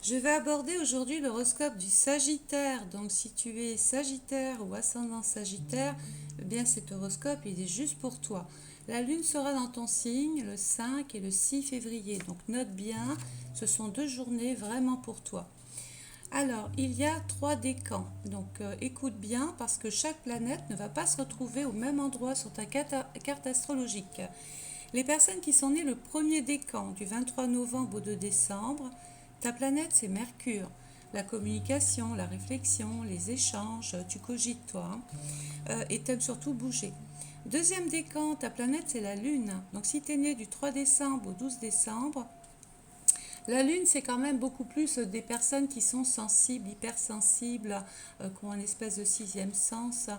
Je vais aborder aujourd'hui l'horoscope du Sagittaire. Donc si tu es Sagittaire ou ascendant Sagittaire, eh bien cet horoscope il est juste pour toi. La lune sera dans ton signe le 5 et le 6 février. Donc note bien, ce sont deux journées vraiment pour toi. Alors, il y a trois décans. Donc écoute bien parce que chaque planète ne va pas se retrouver au même endroit sur ta carte astrologique. Les personnes qui sont nées le premier décan du 23 novembre au 2 décembre, ta planète c'est Mercure. La communication, la réflexion, les échanges, tu cogites toi, et t'aimes surtout bouger. Deuxième décan, ta planète c'est la Lune. Donc si tu es né du 3 décembre au 12 décembre, la Lune, c'est quand même beaucoup plus des personnes qui sont sensibles, hypersensibles, qui ont une espèce de sixième sens,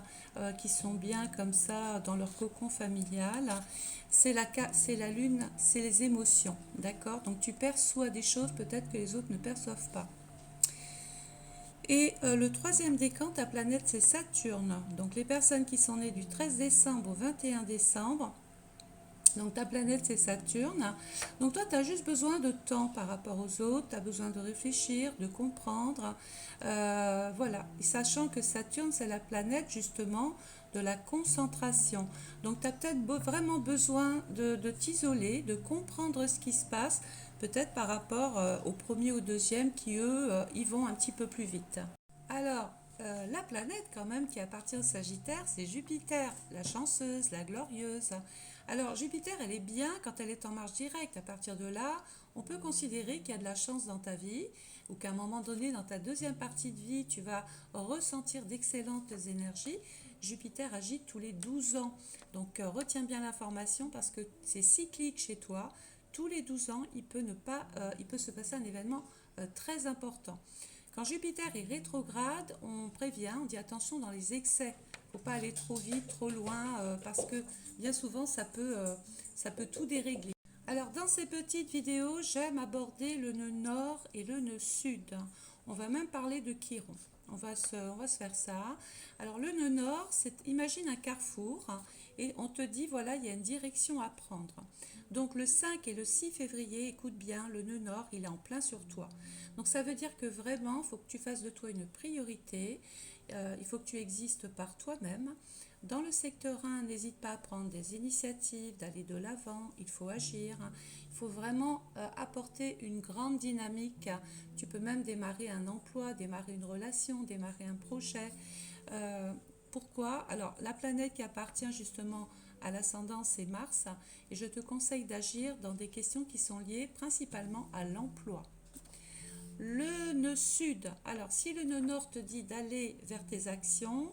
qui sont bien comme ça dans leur cocon familial. C'est la Lune, c'est les émotions, d'accord? Donc tu perçois des choses peut-être que les autres ne perçoivent pas. Et le troisième décan, ta planète, c'est Saturne. Donc les personnes qui sont nées du 13 décembre au 21 décembre, donc ta planète c'est Saturne. Donc toi tu as juste besoin de temps par rapport aux autres, tu as besoin de réfléchir, de comprendre. Voilà. Et sachant que Saturne c'est la planète justement de la concentration. Donc tu as peut-être vraiment besoin de t'isoler, de comprendre ce qui se passe, peut-être par rapport au premier ou deuxième qui eux, ils vont un petit peu plus vite. Alors, la planète quand même qui appartient au Sagittaire, c'est Jupiter, la chanceuse, la glorieuse. Alors Jupiter, elle est bien quand elle est en marche directe. À partir de là, on peut considérer qu'il y a de la chance dans ta vie ou qu'à un moment donné, dans ta deuxième partie de vie, tu vas ressentir d'excellentes énergies. Jupiter agit tous les 12 ans. Donc retiens bien l'information parce que c'est cyclique chez toi. Tous les 12 ans, il peut se passer un événement très important. Quand Jupiter est rétrograde, on prévient, on dit attention dans les excès. Il ne faut pas aller trop vite, trop loin, parce que bien souvent, ça peut tout dérégler. Alors, dans ces petites vidéos, j'aime aborder le nœud nord et le nœud sud. On va même parler de Chiron. On va se faire ça. Alors, le nœud nord, c'est, imagine un carrefour et on te dit, voilà, il y a une direction à prendre. Donc, le 5 et le 6 février, écoute bien, le nœud nord, il est en plein sur toi. Donc, ça veut dire que vraiment, il faut que tu fasses de toi une priorité. Il faut que tu existes par toi-même. Dans le secteur 1, n'hésite pas à prendre des initiatives, d'aller de l'avant, il faut agir, il faut vraiment apporter une grande dynamique. Tu peux même démarrer un emploi, démarrer une relation, démarrer un projet. Pourquoi? Alors, la planète qui appartient justement à l'ascendant, c'est Mars, et je te conseille d'agir dans des questions qui sont liées principalement à l'emploi. Le nœud sud, alors si le nœud nord te dit d'aller vers tes actions,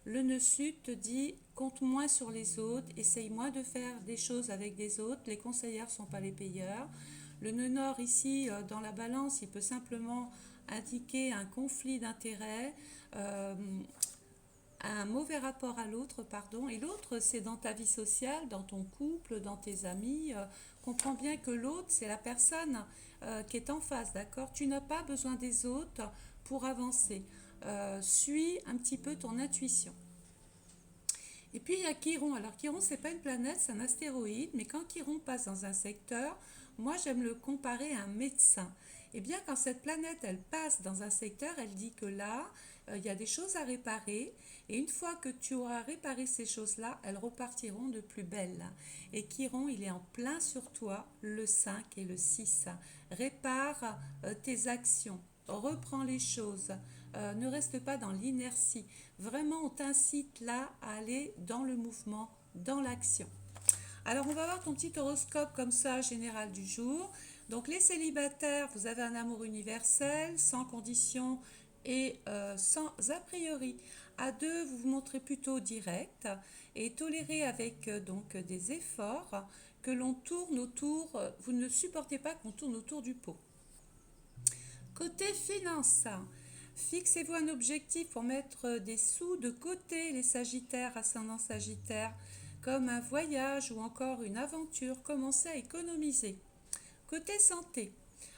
le nœud sud te dit compte moins sur les autres, essaye moins de faire des choses avec des autres, les conseillères ne sont pas les payeurs. Le nœud nord ici, dans la balance, il peut simplement indiquer un conflit d'intérêts, un mauvais rapport à l'autre, pardon, et l'autre c'est dans ta vie sociale, dans ton couple, dans tes amis. Comprends bien que l'autre c'est la personne qui est en face, d'accord? Tu n'as pas besoin des autres pour avancer. Suis un petit peu ton intuition. Et puis il y a Chiron. Alors Chiron, c'est pas une planète, c'est un astéroïde, mais quand Chiron passe dans un secteur, moi j'aime le comparer à un médecin. Et bien quand cette planète elle passe dans un secteur, elle dit que là, il y a des choses à réparer, et une fois que tu auras réparé ces choses-là, elles repartiront de plus belle. Et Chiron, il est en plein sur toi, le 5 et le 6. Répare tes actions, reprends les choses, ne reste pas dans l'inertie. Vraiment, on t'incite là à aller dans le mouvement, dans l'action. Alors, on va voir ton petit horoscope comme ça, général du jour. Donc, les célibataires, vous avez un amour universel, sans condition et sans a priori. À deux, vous vous montrez plutôt direct et tolérez avec donc des efforts que l'on tourne autour, vous ne supportez pas qu'on tourne autour du pot. Côté finance, fixez-vous un objectif pour mettre des sous de côté, les Sagittaires, ascendant Sagittaire, comme un voyage ou encore une aventure. Commencez à économiser. Côté santé,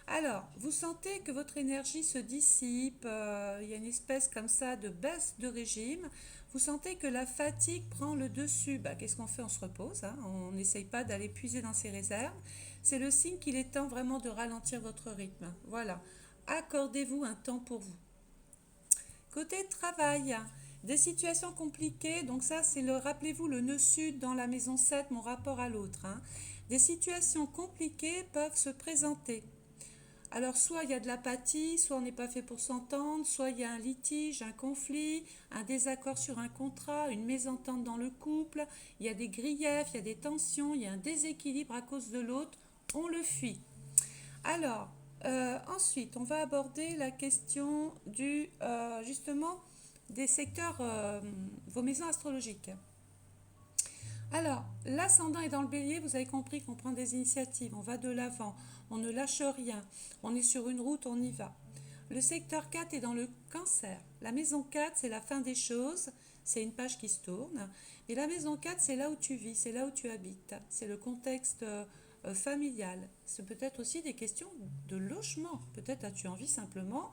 alors, vous sentez que votre énergie se dissipe, il y a une espèce comme ça de baisse de régime, vous sentez que la fatigue prend le dessus. Qu'est-ce qu'on fait? On se repose, hein, on n'essaye pas d'aller puiser dans ses réserves. C'est le signe qu'il est temps vraiment de ralentir votre rythme. Voilà. accordez-vous un temps pour vous. Côté travail, des situations compliquées, donc ça c'est rappelez-vous le nœud sud dans la maison 7, mon rapport à l'autre. Hein. Des situations compliquées peuvent se présenter. Alors soit il y a de l'apathie, soit on n'est pas fait pour s'entendre, soit il y a un litige, un conflit, un désaccord sur un contrat, une mésentente dans le couple, il y a des griefs, il y a des tensions, il y a un déséquilibre à cause de l'autre, on le fuit. Alors, ensuite, on va aborder la question justement des secteurs, vos maisons astrologiques. Alors, l'ascendant est dans le bélier, vous avez compris qu'on prend des initiatives, on va de l'avant, on ne lâche rien, on est sur une route, on y va. Le secteur 4 est dans le cancer. La maison 4, c'est la fin des choses, c'est une page qui se tourne. Et la maison 4, c'est là où tu vis, c'est là où tu habites, c'est le contexte familial. C'est peut-être aussi des questions de logement. Peut-être as-tu envie simplement,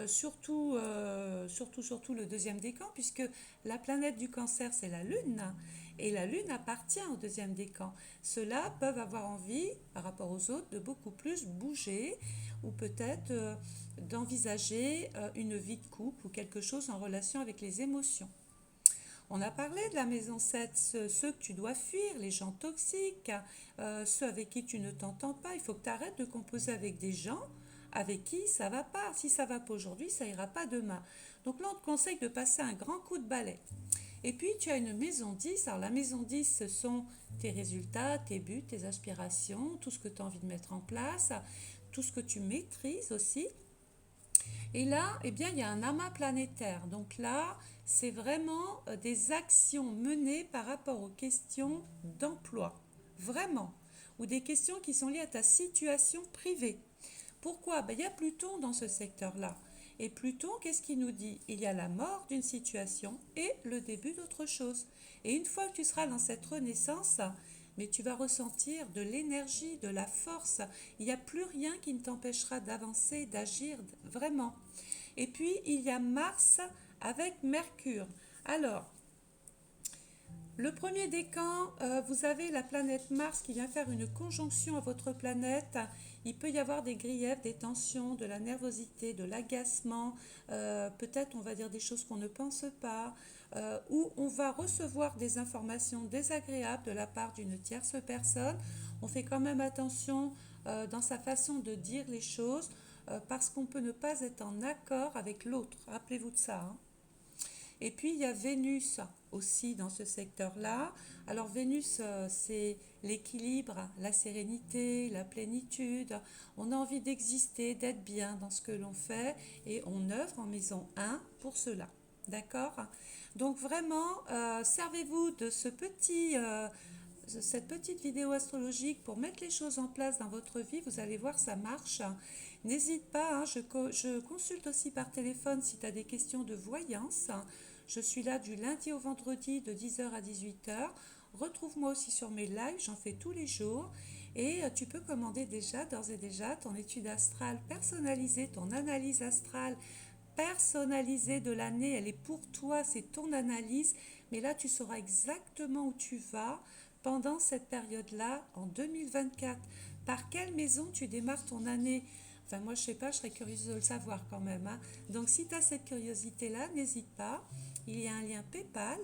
surtout le deuxième décan, puisque la planète du cancer, c'est la Lune. Et la Lune appartient au deuxième décan. Ceux-là peuvent avoir envie, par rapport aux autres, de beaucoup plus bouger ou peut-être d'envisager une vie de couple ou quelque chose en relation avec les émotions. On a parlé de la maison 7, ceux que tu dois fuir, les gens toxiques, ceux avec qui tu ne t'entends pas. Il faut que tu arrêtes de composer avec des gens avec qui ça va pas. Si ça va pas aujourd'hui, ça ira pas demain. Donc là, on te conseille de passer un grand coup de balai. Et puis, tu as une maison 10. Alors, la maison 10, ce sont tes résultats, tes buts, tes aspirations, tout ce que tu as envie de mettre en place, tout ce que tu maîtrises aussi. Et là, eh bien, il y a un amas planétaire. Donc là, c'est vraiment des actions menées par rapport aux questions d'emploi. Vraiment. Ou des questions qui sont liées à ta situation privée. Pourquoi? Il y a Pluton dans ce secteur-là. Et Pluton, qu'est-ce qu'il nous dit? Il y a la mort d'une situation et le début d'autre chose. Et une fois que tu seras dans cette renaissance, mais tu vas ressentir de l'énergie, de la force. Il n'y a plus rien qui ne t'empêchera d'avancer, d'agir, vraiment. Et puis, il y a Mars avec Mercure. Alors, le premier décan, vous avez la planète Mars qui vient faire une conjonction à votre planète. Il peut y avoir des griefs, des tensions, de la nervosité, de l'agacement, peut-être on va dire des choses qu'on ne pense pas, où on va recevoir des informations désagréables de la part d'une tierce personne. On fait quand même attention dans sa façon de dire les choses parce qu'on peut ne pas être en accord avec l'autre. Rappelez-vous de ça. Hein. Et puis il y a Vénus aussi dans ce secteur-là. Alors Vénus, c'est l'équilibre, la sérénité, la plénitude. On a envie d'exister, d'être bien dans ce que l'on fait et on œuvre en maison 1 pour cela. D'accord? Donc vraiment, servez-vous de cette petite vidéo astrologique pour mettre les choses en place dans votre vie. Vous allez voir, ça marche. N'hésite pas, hein, je consulte aussi par téléphone si tu as des questions de voyance. Je suis là du lundi au vendredi de 10h à 18h. Retrouve-moi aussi sur mes lives, j'en fais tous les jours. Et tu peux commander déjà, d'ores et déjà, ton étude astrale personnalisée, ton analyse astrale personnalisée de l'année. Elle est pour toi, c'est ton analyse. Mais là, tu sauras exactement où tu vas pendant cette période-là, en 2024. Par quelle maison tu démarres ton année? Enfin, moi, je sais pas, je serais curieuse de le savoir quand même. Hein. Donc, si tu as cette curiosité-là, n'hésite pas. Il y a un lien PayPal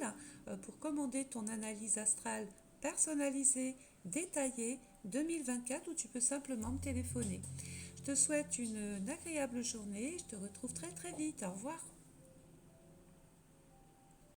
pour commander ton analyse astrale personnalisée, détaillée 2024 où tu peux simplement me téléphoner. Je te souhaite une agréable journée. Je te retrouve très très vite. Au revoir.